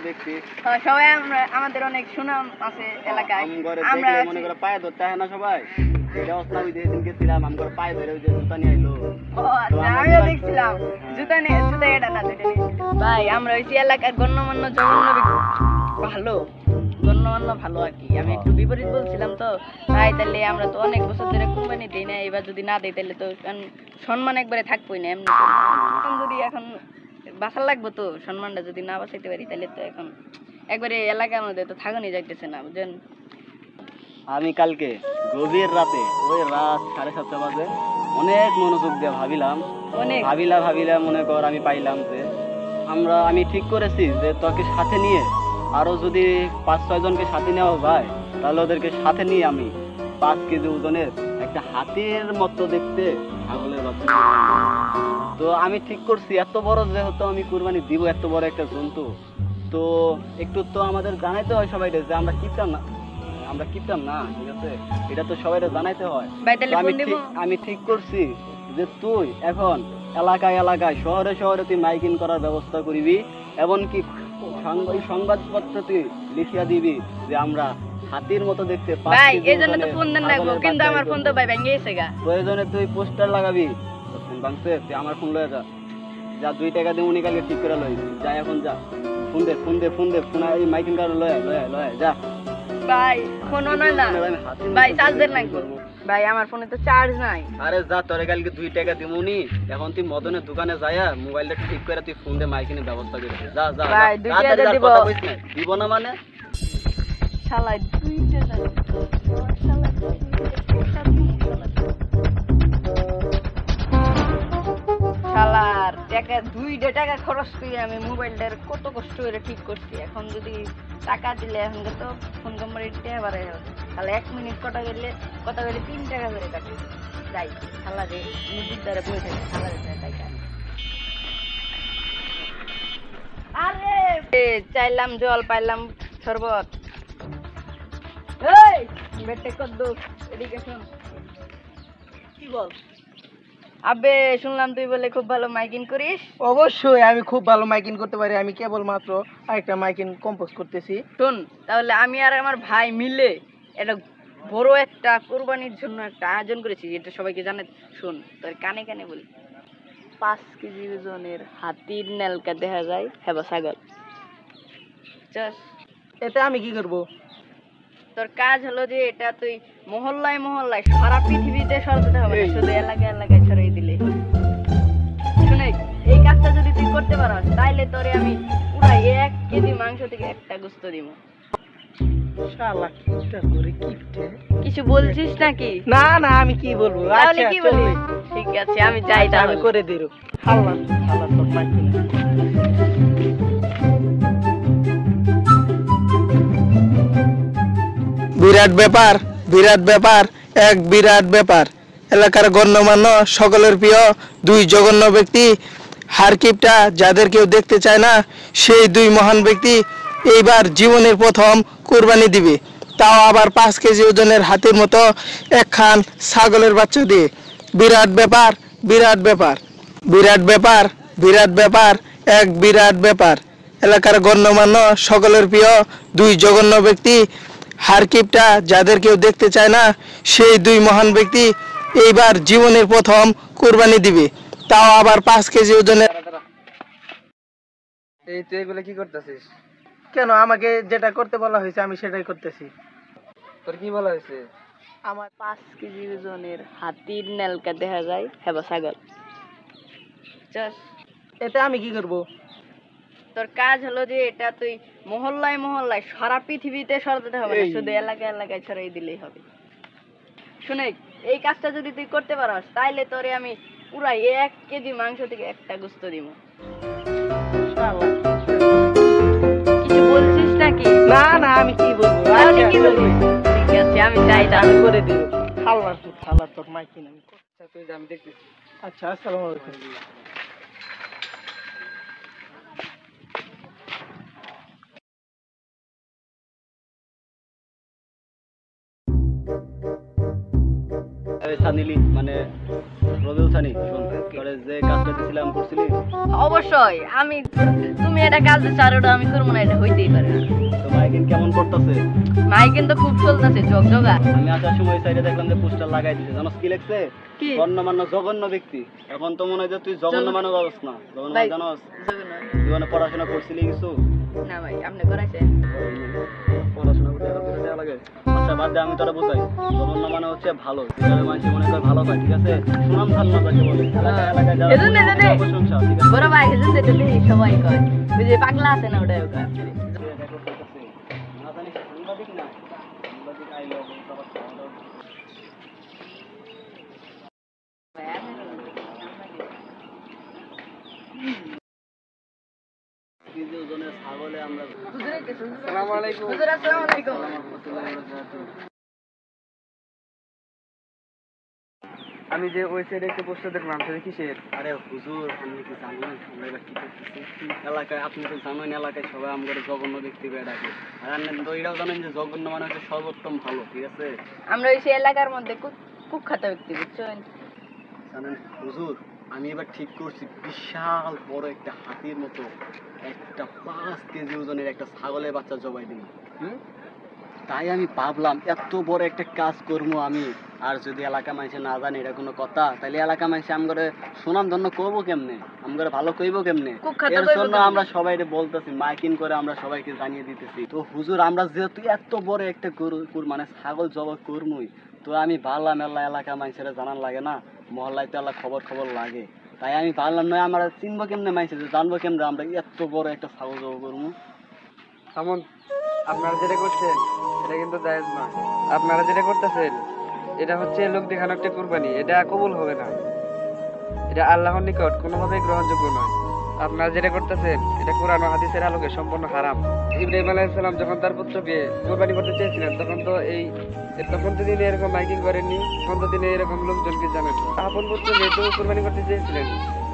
দেখছি সবাই আমাদের অনেক সুনাম আছে এলাকায়। আমরা মনে করে পায়ে ধরতে হয় না সবাই। আমি যেদিন গেছিলাম আমার পায়ে ধরে ওই যে জুতা নিয়ে আইলো। আমিও দেখছিলাম জুতা এটা না দুইটা নিয়ে। ভাই আমরা ওই এলাকার গণ্যমান্য জঘন্য ভালো গণ্যমান্য ভালো আর কি। আমি একটু বিপরীত বলছিলাম তো ভাই, তাহলে আমরা তো অনেক বছর ধরে কোম্পানি দিই না, এবার যদি না দিই তাহলে তো সম্মান একবারে থাকবোই না। এমনি যদি এখন বাঁচার লাগবো তো সম্মানটা যদি না বাঁচাইতে পারি তাহলে তো এখন একবারে এলাকার মধ্যে তো থাকুনি যাইতেছে না, বুঝলেন। আমি কালকে গভীর রাতে ওই রাত 7:30 বাজে অনেক মনোযোগ দিয়ে ভাবিলা মনে কর আমি পাইলাম যে আমি ঠিক করেছি যে তোকে সাথে নিয়ে আরো যদি 5-6 জনকে সাথে নেওয়া যায় তাহলে ওদেরকে সাথে নিয়ে আমি 5 কেজি ওজনের একটা হাতির মতো দেখতে ছাগলের বাচ্চা। তো আমি ঠিক করছি এত বড় যেহেতু আমি কুরবানি দিব, এত বড় একটা জন্তু, তো একটু তো আমাদের জানাইতে হয় সবাই যে আমরা কিপটাম না, ঠিক আছে, এটা তো সবাই জানাইতে হয়। আমি ঠিক করছি যে তুই এখন এলাকায় শহরে তুই মাইকিং করার ব্যবস্থা করবি, এমনকি সংবাদপত্র তুই লিখিয়া দিবি যে আমরা হাতির মতো দেখতে প্রয়োজনে তুই পোস্টার লাগাবি। তুই আমার ফোন লয়ে যা 2 টাকা দিয়ে উনি কালকে ঠিক করে লই যা, এখন যা ফোন দে এই মাইকিং করার লয়ে যা। ভাই ফোনও নয় না ভাই, চার্জ দেন না ভাই, আমার ফোনে তো চার্জ নাই। আরে যা, তোরে কালকে 2 টাকা দিমুনি, এখন তুই মদনের দোকানে যায়া মোবাইলটা ঠিক করে তুই ফোন দিয়ে মাইকিনে ব্যবস্থা করে যা ভাই 2 টাকা দিব। দিব না মানে শালা 2 টাকা শালার টাকা 2 টাকা খরচ করে আমি মোবাইলটার কত কষ্ট করে ঠিক করছি। এখন যদি টাকা দিলে এখন তো ফোন কোম্পানির টাকা বাড়াই যাবে। তাহলে 1 মিনিট কথা গেলে 3 টাকা করে কাটে যাই। শালা রে নিজের দ্বারা বই থাকে শালা রে টাকা। আরে চাইলাম জল পাইলাম শরবত। এই বেটে কত এদিকে শুন, কি বল? আবে শুনলাম তুই বলে খুব ভালো মাইকিং করিস। অবশ্যই আমি খুব ভালো মাইকিং করতে পারি। আমি কেবল মাত্র আরেকটা মাইকিং কম্পোজ করতেছি। শুন তাহলে আমি আর আমার ভাই মিলে এটা বড় একটা কুরবানির জন্য একটা আয়োজন করেছি, এটা সবাইকে জানে। শুন তোর কানে কানে বলি, 5 কেজি ওজনের হাতির নেলকা দেখা যায় হেবা ছাগল। এতে আমি কি করব? তোর কাজ হলো যে এটা তুই মহল্লায় সারা পৃথিবীতে ছড়াতে হবে না, শুধু এলাকায় ছড়াই দিলে। শুনে এই কাজটা যদি তুই করতে পারস তাইলে তোরে আমি পুরো 1 কেজি মাংস থেকে একটা গোস্ত দিব। শালা কিপটা করে কিপটে। কিছু বলছিস নাকি? না আমি কি বলবো? তাহলে কি বলবি? ঠিক আছে আমি যাই, তাহলে আমি করে দিরো। শালা তোর মাইকিং। বিরাট ব্যাপার এক বিরাট ব্যাপার। এলাকার গণ্যমান্য সকলের প্রিয় 2 জঘন্য ব্যক্তি, হারকিপটা যাদের কেউ দেখতে চায় না, সেই 2 মহান ব্যক্তি এইবার জীবনের প্রথম কুরবানি দিবে, তাও আবার 5 কেজি ওজনের হাতির মতো একখান ছাগলের বাচ্চা দিয়ে। বিরাট ব্যাপার এক বিরাট ব্যাপার। এলাকার গণ্যমান্য সকলের প্রিয় 2 জঘন্য ব্যক্তি, হারকিপটা যাদের কেউ দেখতে চায় না, সেই 2 মহান ব্যক্তি এইবার জীবনের প্রথম কুরবানি দিবে, তাও আবার 5 কেজি ওজনের। এই তুই এগুলো কি করতেছিস? কেন? আমাকে যেটা করতে বলা হয়েছে আমি সেটাই করতেছি। তোর কি বলা হয়েছে? আমার 5 কেজি ওজনের হাতির নেলকা দেখা যায় হেবা ছাগল। এতে আমি কি করব? তোর কাজ হলো যে এটা তুই মহল্লায় সারা পৃথিবীতে ছড়াতে হবে না, শুধু এলাকায় ছড়াই দিলেই হবে। শুনে এই কাজটা যদি তুই করতে পারস তাইলে তোরে আমি পুরো 1 কেজি মাংস থেকে একটা গোস্ত দিব। কিছু বলছিস নাকি? না আমি কি বলবো? তাহলে কি বলবি? ঠিক আছে আমি যাই, তাহলে করে দিও। শালা তোর মাইকিং আমি। আচ্ছা তুই যা, আমি দেখতেছি। আচ্ছা, আসসালামু আলাইকুম। সানিলি মানে রবিউল সানি শোন তোরে যে কাজটা দিছিলাম করছিলি অবশ্যই আমি তুমি এটা কাজ দিচ্ছ আর ওটা আমি করবো না, এটা হইতেই পারে না। তো মাইকিন কেমন করতেছে? মাই কিন্তু খুব চলতেছে ঝকঝকা। আমি আসার সময় সাইডে দেখলাম যে পোস্টার লাগাই দিছে, জানোস কি লিখছে? কি? গণ্যমান্য জঘন্য ব্যক্তি। এখন তো মনে হয় যে তুই জঘন্য মানব অবস্থা না, জঘন্য ভাই, জানোস? জঘন্য। জীবনে পড়াশোনা করছিলি কিছু? না ভাই, আপনি করাইছেন। পড়াশোনা করতে এত কিছু দেয়া লাগে? আচ্ছা বাদ দে, আমি তোরা বোঝাই। জঘন্য মানে হচ্ছে ভালো, যেটা মানুষ মনে করে ভালো পায়, ঠিক আছে? সুনাম ধারণা তাকে বলে। এলাকায় এলাকায় যারা এজন্য এজন্য প্রশংসা, ঠিক আছে? বড় ভাই হেজেন যেটা দেখি সবাই কয় ওই যে পাগলা আছে না ওটাই কয়। না জানিস সাংবাদিক না, সাংবাদিক আইলো সবার খাওয়া দাওয়া। তৃতীয় জনের ছাগলে আমরা আসসালামু আলাইকুম। হুজুর আসসালামু আলাইকুম। আমি যে ওই সাইডে একটা পোস্টার দেখলাম সেটা কিসের? আরে হুজুর, আপনি কি জানেন আমরা এবার কি করতেছি? এলাকায় আপনি তো জানেন এলাকায় সবাই আমাদের জঘন্য ব্যক্তি পেয়ে ডাকে। আর আপনি তো এটাও জানেন যে জঘন্য মানে হচ্ছে সর্বোত্তম ভালো, ঠিক আছে? আমরা ওই সেই এলাকার মধ্যে কুখ্যাত ব্যক্তি, বুঝছেন? জানেন হুজুর, আমি এবার ঠিক করছি বিশাল বড় একটা হাতির মতো একটা 5 কেজি ওজনের একটা ছাগলের বাচ্চা জবাই দিব। তাই আমি ভাবলাম এত বড় একটা কাজ করবো আমি, আর যদি এলাকা মানুষে না জানে এটা কোনো কথা, তাহলে এলাকা মানুষে আমগরে সুনাম ধন্য করবো কেমনে, আমগরে ভালো কইবো কেমনে? কুখ্যাত এর কইবো জন্য কেমনে? আমরা সবাই বলতেছি, মাইকিং করে আমরা সবাইকে জানিয়ে দিতেছি। তো হুজুর, আমরা যেহেতু এত বড় একটা গরু মানে ছাগল জবাই করবই, তো আমি ভাবলাম এলাকা মানুষেরা জানার লাগে না, মহল্লায় তো এলা খবর লাগে। তাই আমি ভাবলাম নয় আমরা চিনবো কেমনে মানুষে, জানবো কেমনে আমরা এত বড় একটা ছাগল জবাই করবো। এমন আপনারা যেটা করছেন এটা কিন্তু জায়েজ না। আপনারা যেটা করতেছেন এটা হচ্ছে লোক দেখানো একটা কুরবানি, এটা কবুল হবে না, এটা আল্লাহর নিকট কোনোভাবেই গ্রহণযোগ্য নয়। আপনারা যেটা করতেছেন এটা কোরআন ও হাদিসের আলোকে সম্পূর্ণ হারাম। ইব্রাহিম আলাইহিস সালাম যখন তার পুত্রকে কুরবানি করতে চেয়েছিলেন তখন তো তিনি এরকম মাইকিং করেননি, তখন তো তিনি এরকম লোকজনকে জানেন। আপন পুত্র যেহেতু কুরবানি করতে চেয়েছিলেন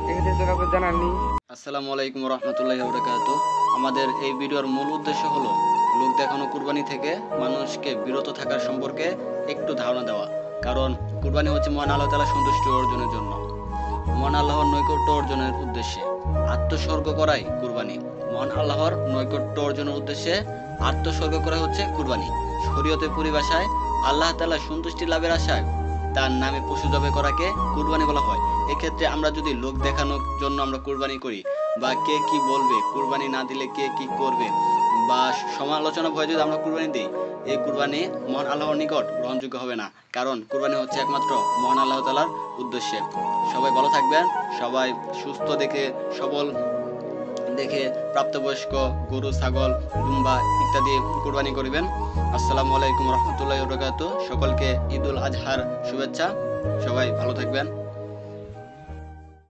এক্ষেত্রে তো কাউকে জানাননি। আসসালামু আলাইকুম রহমতুল্লাহি ওয়া বারাকাতুহু। আমাদের এই ভিডিওর মূল উদ্দেশ্য হলো লোক দেখানো কুরবানি থেকে মানুষকে বিরত থাকার সম্পর্কে একটু ধারণা দেওয়া। কারণ কুরবানি হচ্ছে মহান আল্লাহ তাআলার সন্তুষ্টি অর্জনের জন্য, মহান আল্লাহর নৈকট্য অর্জনের উদ্দেশ্যে আত্মস্বর্গ করাই কুরবানি। মহান আল্লাহর নৈকট্য অর্জনের উদ্দেশ্যে আত্মস্বর্গ করা হচ্ছে কুরবানি। শরীয়তের পরিভাষায় আল্লাহ তাআলার সন্তুষ্টি লাভের আশায় তার নামে পশু জবাই করাকে কুরবানি বলা হয়। এক্ষেত্রে আমরা যদি লোক দেখানোর জন্য আমরা কুরবানি করি, বা কে কি বলবে, কুরবানি না দিলে কে কি করবে, বা সমালোচনা ভয়ে যদি আমরা কুরবানি দিই, এই কুরবানি মহান আল্লাহর নিকট গ্রহণযোগ্য হবে না। কারণ কুরবানি হচ্ছে একমাত্র মহান আল্লাহ তাআলার উদ্দেশ্যে। সবাই ভালো থাকবেন, সবাই সুস্থ দেখে সবল দেখে প্রাপ্তবয়স্ক গরু, ছাগল, দুম্বা ইত্যাদি কুরবানি করবেন। আসসালামু আলাইকুম রহমতুল্লাহি ওয়া বারাকাতুহু। সকলকে ঈদুল আজহার শুভেচ্ছা। সবাই ভালো থাকবেন।